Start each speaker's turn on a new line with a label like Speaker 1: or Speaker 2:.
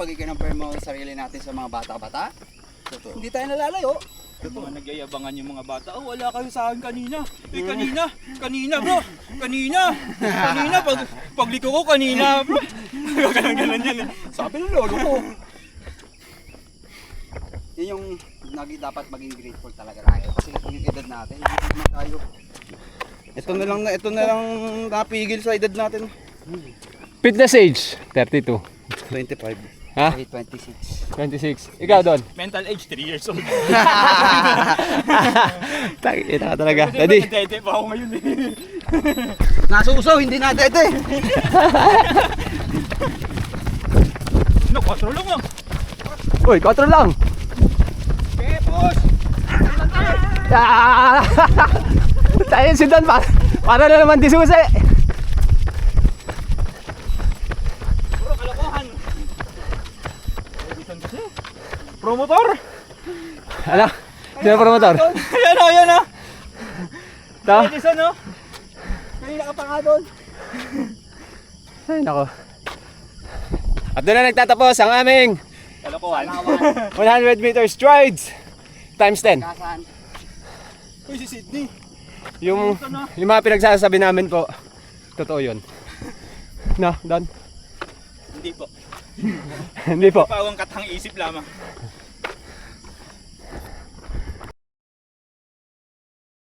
Speaker 1: pag i-compare mo ang sarili natin sa mga bata-bata, hindi tayo nalalayo.
Speaker 2: Yung mga nagyayabangan yung mga bata, oh wala kayo sa akin kanina. Eh kanina bro, kanina pagliko ko kanina bro. Ganun yan eh.
Speaker 1: Sabi ng lolo ko. Yun yung dapat maging grateful talaga tayo. Kasi yung edad natin, hindi naman tayo. Ito na lang napigil sa edad natin.
Speaker 3: Fitness age, 32.
Speaker 1: 25.
Speaker 3: Ha?
Speaker 1: 26.
Speaker 3: 26. Ikaw doon.
Speaker 2: Mental age 3 years old.
Speaker 3: Ina ka talaga. Daddy.
Speaker 2: Dede pa ako ngayon eh.
Speaker 1: Nasusaw, hindi na dete.
Speaker 2: No, 4 lang ah.
Speaker 3: Uy, 4 lang.
Speaker 1: Pepos!
Speaker 3: Tayo si Don para na naman disusi.
Speaker 2: Bro, kalokohan. Promotor!
Speaker 3: Ano? Sino promotor?
Speaker 2: Ayan o.
Speaker 3: Ito?
Speaker 2: Edison o.
Speaker 1: Kanina ka pa nga doon.
Speaker 3: Ay, nako. At doon na nagtatapos ang aming
Speaker 2: Kalokohan.
Speaker 3: 100 meter strides times 10.
Speaker 1: Kasaan?
Speaker 2: Uy, si Sydney.
Speaker 3: Yung mga pinagsasabi namin po, totoo yun. No, Don?
Speaker 2: Hindi po.
Speaker 3: Hindi po.
Speaker 2: Pawang katang isip lamang.